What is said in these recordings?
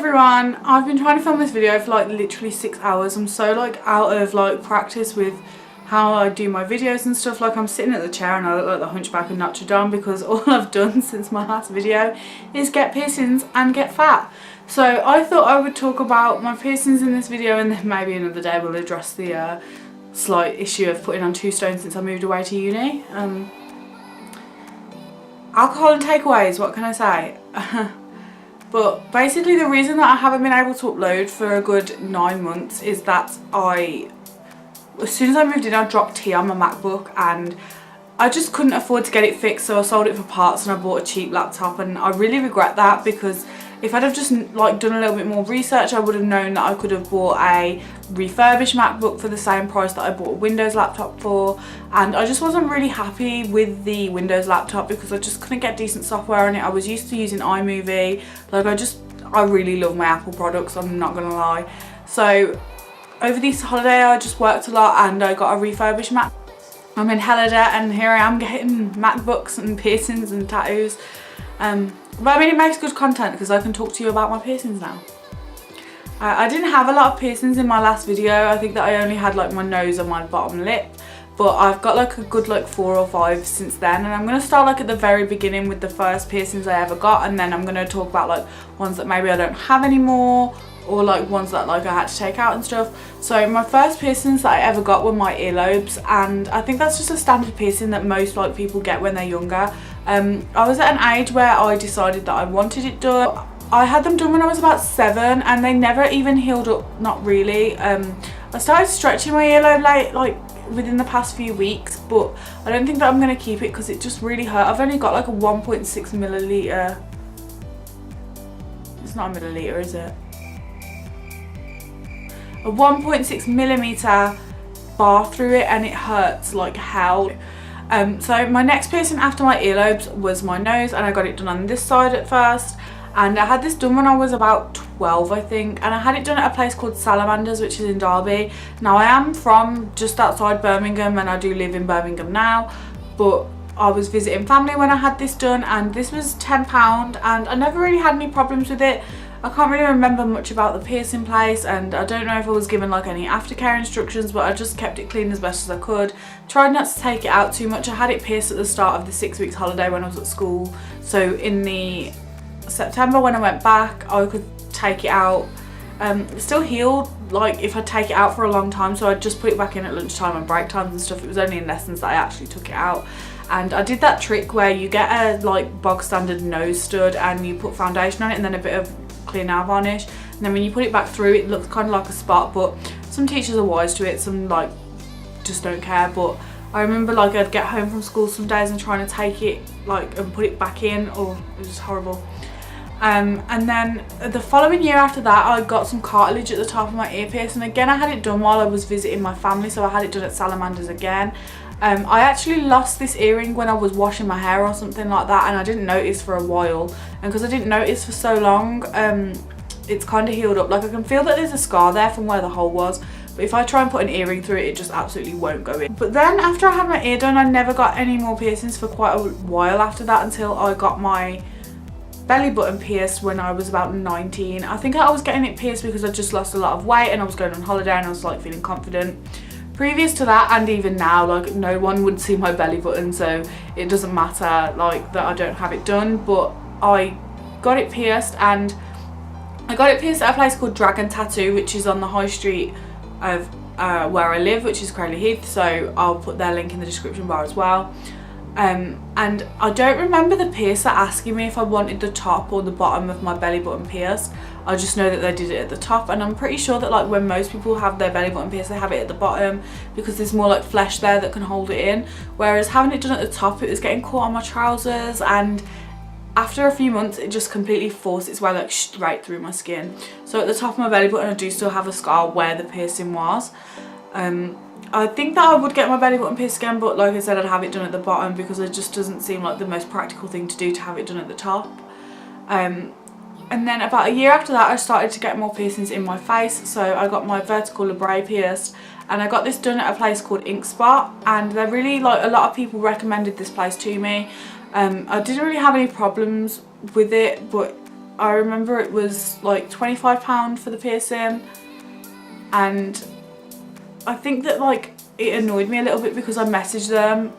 everyone, I've been trying to film this video for like literally 6 hours. I'm so like out of like practice with how I do my videos and stuff. Like I'm sitting at the chair and I look like the Hunchback of Notre Dame because all I've done since my last video is get piercings and get fat. So I thought I would talk about my piercings in this video, and then maybe another day we'll address the slight issue of putting on 2 stone since I moved away to uni. Alcohol and takeaways, what can I say? But basically the reason that I haven't been able to upload for a good 9 months is that as soon as I moved in, I dropped tea on my MacBook and I just couldn't afford to get it fixed, so I sold it for parts and I bought a cheap laptop, and I really regret that because if I'd have just like done a little bit more research, I would have known that I could have bought a refurbished MacBook for the same price that I bought a Windows laptop for. And I just wasn't really happy with the Windows laptop because I just couldn't get decent software on it. I was used to using iMovie. Like I really love my Apple products, I'm not gonna lie. So over this holiday I just worked a lot and I got a refurbished Mac. I'm in hella debt and here I am getting MacBooks and piercings and tattoos. But I mean, it makes good content because I can talk to you about my piercings now. I didn't have a lot of piercings in my last video. I think that I only had like my nose and my bottom lip, but I've got like a good like 4 or 5 since then, and I'm going to start like at the very beginning with the first piercings I ever got, and then I'm going to talk about like ones that maybe I don't have anymore, or like ones that like I had to take out and stuff. So my first piercings that I ever got were my earlobes, and I think that's just a standard piercing that most like people get when they're younger. I was at an age where I decided that I wanted it done. I had them done when I was about 7 and they never even healed up, not really. I started stretching my earlobe like within the past few weeks, but I don't think that I'm going to keep it because it just really hurt. I've only got like a 1.6 milliliter. It's not a milliliter, is it? A 1.6 millimeter bar through it, and it hurts like hell. So my next piercing after my earlobes was my nose, and I got it done on this side at first, and I had this done when I was about 12 I think, and I had it done at a place called Salamanders, which is in Derby. Now I am from just outside Birmingham and I do live in Birmingham now, but I was visiting family when I had this done, and this was £10 and I never really had any problems with it. I can't really remember much about the piercing place, and I don't know if I was given like any aftercare instructions, but I just kept it clean as best as I could. Tried not to take it out too much. I had it pierced at the start of the 6 weeks holiday when I was at school, so in the September when I went back I could take it out. It still healed like if I take it out for a long time, so I'd just put it back in at lunchtime and break times and stuff. It was only in lessons that I actually took it out. And I did that trick where you get a like bog standard nose stud and you put foundation on it and then a bit of clear nail varnish, and then when you put it back through it looks kind of like a spot. But some teachers are wise to it, some like just don't care. But I remember like I'd get home from school some days and trying to take it like and put it back in, or it was just horrible. And then the following year after that I got some cartilage at the top of my ear pierce, and again I had it done while I was visiting my family, so I had it done at Salamanders again. I actually lost this earring when I was washing my hair or something like that, and I didn't notice for a while, and because I didn't notice for so long, it's kind of healed up. Like I can feel that there's a scar there from where the hole was, but if I try and put an earring through it, it just absolutely won't go in. But then after I had my ear done, I never got any more piercings for quite a while after that, until I got my belly button pierced when I was about 19. I think I was getting it pierced because I just lost a lot of weight and I was going on holiday and I was like feeling confident. Previous to that, and even now, like no one would see my belly button, so it doesn't matter like that I don't have it done. But I got it pierced, and I got it pierced at a place called Dragon Tattoo, which is on the high street of where I live, which is Crowley Heath, so I'll put their link in the description bar as well. And I don't remember the piercer asking me if I wanted the top or the bottom of my belly button pierced. I just know that they did it at the top, and I'm pretty sure that like when most people have their belly button pierced, they have it at the bottom because there's more like flesh there that can hold it in, whereas having it done at the top, it was getting caught on my trousers, and after a few months it just completely forced its way like straight through my skin. So at the top of my belly button I do still have a scar where the piercing was. I think that I would get my belly button pierced again, but like I said, I'd have it done at the bottom because it just doesn't seem like the most practical thing to do to have it done at the top. And then about a year after that I started to get more piercings in my face, so I got my vertical LABRET pierced, and I got this done at a place called Ink Spot, and they're really like, a lot of people recommended this place to me. I didn't really have any problems with it, but I remember it was like £25 for the piercing, and I think that like it annoyed me a little bit because I messaged them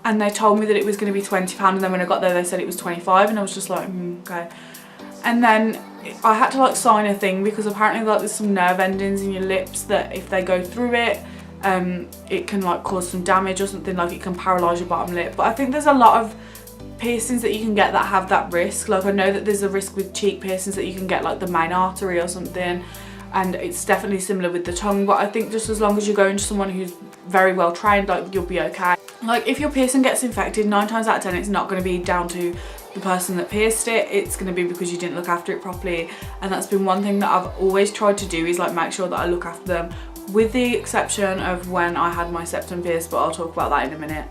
and they told me that it was going to be £20, and then when I got there they said it was 25, and I was just like, okay. And then I had to like sign a thing because apparently like there's some nerve endings in your lips that if they go through it, it can like cause some damage or something, like it can paralyse your bottom lip. But I think there's a lot of piercings that you can get that have that risk. Like I know that there's a risk with cheek piercings that you can get like the main artery or something, and it's definitely similar with the tongue. But I think just as long as you're going to someone who's very well trained, like you'll be okay. Like if your piercing gets infected, 9 times out of 10 it's not going to be down to the person that pierced it, it's going to be because you didn't look after it properly. And that's been one thing that I've always tried to do, is like make sure that I look after them, with the exception of when I had my septum pierced, but I'll talk about that in a minute.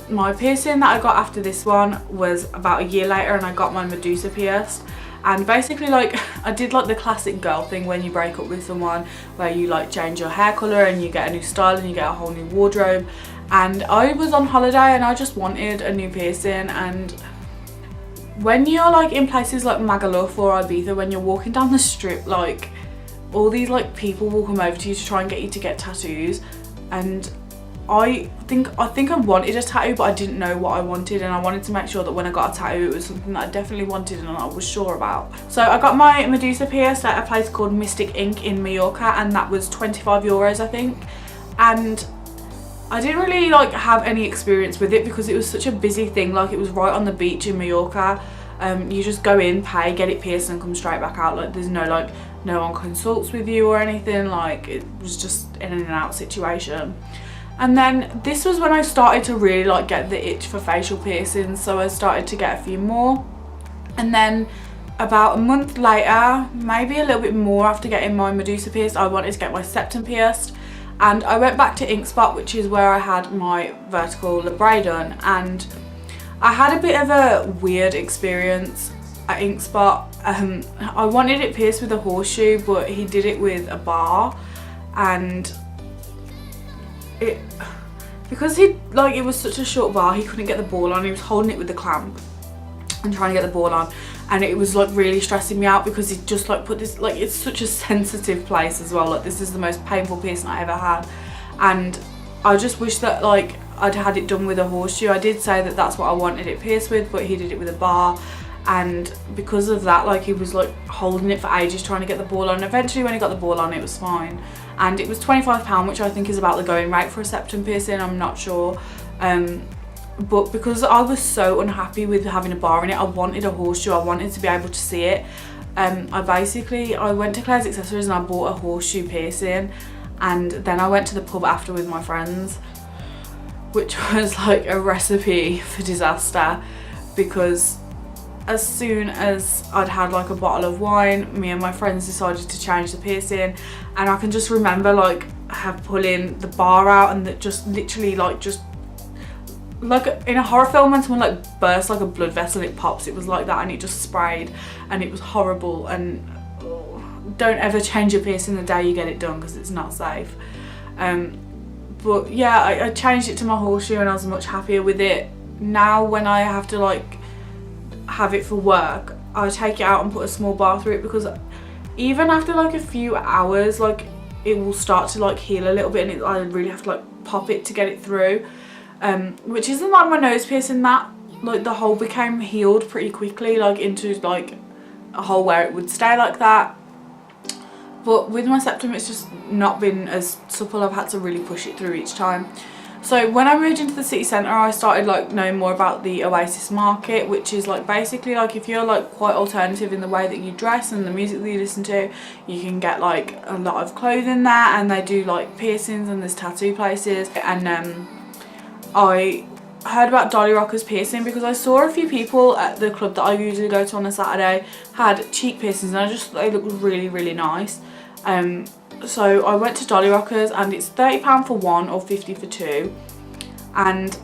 My piercing that I got after this one was about a year later, and I got my Medusa pierced. And basically like I did like the classic girl thing when you break up with someone, where you like change your hair colour and you get a new style and you get a whole new wardrobe. And I was on holiday and I just wanted a new piercing. And when you're like in places like Magaluf or Ibiza, when you're walking down the strip, like all these like people will come over to you to try and get you to get tattoos. And I think I wanted a tattoo, but I didn't know what I wanted, and I wanted to make sure that when I got a tattoo it was something that I definitely wanted and I was sure about. So I got my Medusa Pierce at a place called Mystic Ink in Mallorca, and that was €25 I think. And I didn't really like have any experience with it because it was such a busy thing. Like it was right on the beach in Mallorca. You just go in, pay, get it pierced and come straight back out. Like there's no like no one consults with you or anything. Like it was just in and out situation. And then this was when I started to really like get the itch for facial piercings, so I started to get a few more. And then about a month later, maybe a little bit more after getting my Medusa pierced, I wanted to get my septum pierced. And I went back to Ink Spot, which is where I had my vertical LABRET done, and I had a bit of a weird experience at Ink Spot. I wanted it pierced with a horseshoe, but he did it with a bar, and because it was such a short bar, he couldn't get the ball on. He was holding it with the clamp and trying to get the ball on, and it was like really stressing me out because he just like put this, like it's such a sensitive place as well. Like this is the most painful piercing I ever had, and I just wish that like I'd had it done with a horseshoe. I did say that that's what I wanted it pierced with, but he did it with a bar, and because of that, like he was like holding it for ages trying to get the ball on. Eventually when he got the ball on, it was fine, and it was £25, which I think is about the going rate for a septum piercing. I'm not sure, but because I was so unhappy with having a bar in it, I wanted a horseshoe. I wanted to be able to see it. I went to Claire's Accessories and I bought a horseshoe piercing, and then I went to the pub after with my friends, which was like a recipe for disaster, because as soon as I'd had like a bottle of wine, me and my friends decided to change the piercing, and I can just remember like pulling the bar out, and that just literally like in a horror film when someone like bursts like a blood vessel and it pops, it was like that, and it just sprayed and it was horrible. And don't ever change your piercing the day you get it done because it's not safe. But yeah, I changed it to my horseshoe and I was much happier with it. Now when I have to like have it for work, I take it out and put a small bar through it, because even after like a few hours, like it will start to like heal a little bit, and I really have to like pop it to get it through, which isn't like my nose piercing. That like the hole became healed pretty quickly, like into like a hole where it would stay like that. But with my septum, it's just not been as supple. I've had to really push it through each time. So when I moved into the city centre, I started like knowing more about the Oasis market, which is like basically like if you're like quite alternative in the way that you dress and the music that you listen to, you can get like a lot of clothing there, and they do like piercings and there's tattoo places. And I heard about Dolly Rocker's piercing because I saw a few people at the club that I usually go to on a Saturday had cheek piercings, and I just thought they looked really, really nice. So I went to Dolly Rocker's, and it's £30 for one or £50 for two, and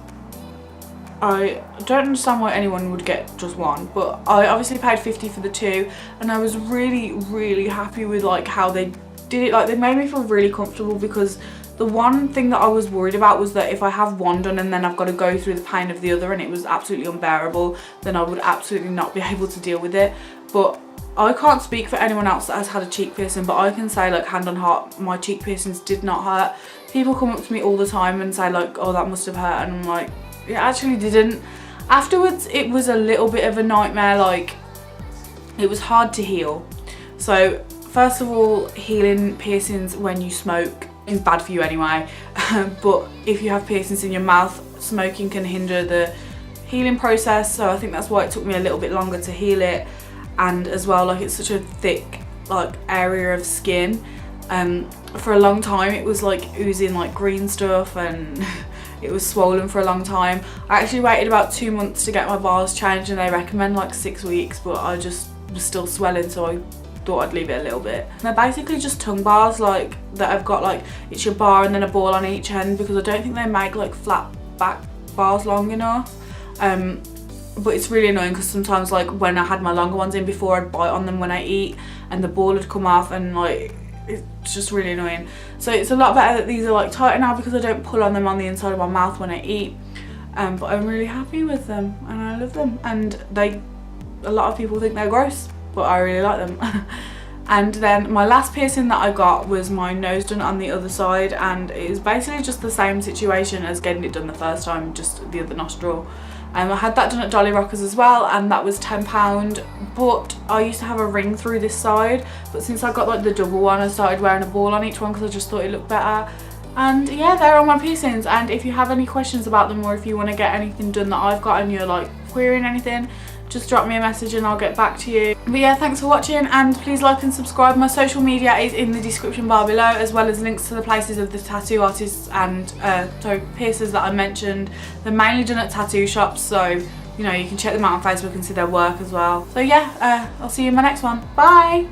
I don't understand why anyone would get just one, but I obviously paid £50 for the two, and I was really, really happy with like how they did it. Like they made me feel really comfortable, because the one thing that I was worried about was that if I have one done and then I've got to go through the pain of the other and it was absolutely unbearable, then I would absolutely not be able to deal with it. but I can't speak for anyone else that has had a cheek piercing, but I can say, like, hand on heart, my cheek piercings did not hurt. People come up to me all the time and say, like, oh, that must have hurt, and I'm like, it actually didn't. Afterwards, it was a little bit of a nightmare. Like, it was hard to heal. So first of all, healing piercings when you smoke is bad for you anyway, but if you have piercings in your mouth, smoking can hinder the healing process, so I think that's why it took me a little bit longer to heal it. And as well, like, it's such a thick, like, area of skin. For a long time it was like oozing like green stuff, and it was swollen for a long time. I actually waited about 2 months to get my bars changed, and they recommend like 6 weeks, but I just was still swelling, so I thought I'd leave it a little bit. They're basically just tongue bars, like, that I've got, like, it's your bar and then a ball on each end, because I don't think they make like flat back bars long enough. But it's really annoying because sometimes, like, when I had my longer ones in before, I'd bite on them when I eat and the ball would come off, and like, it's just really annoying. So it's a lot better that these are like tighter now, because I don't pull on them on the inside of my mouth when I eat. But I'm really happy with them and I love them, and a lot of people think they're gross, but I really like them. And then my last piercing that I got was my nose done on the other side, and it was basically just the same situation as getting it done the first time, just the other nostril. I had that done at Dolly Rockers as well, and that was £10, but I used to have a ring through this side, but since I got like the double one, I started wearing a ball on each one because I just thought it looked better. And yeah, they're all my piercings, and if you have any questions about them, or if you want to get anything done that I've got and you're like querying anything, just drop me a message and I'll get back to you. But yeah, thanks for watching, and please like and subscribe. My social media is in the description bar below, as well as links to the places of the tattoo artists and piercers that I mentioned. They're mainly done at tattoo shops, so you know, you can check them out on Facebook and see their work as well. So yeah, I'll see you in my next one. Bye!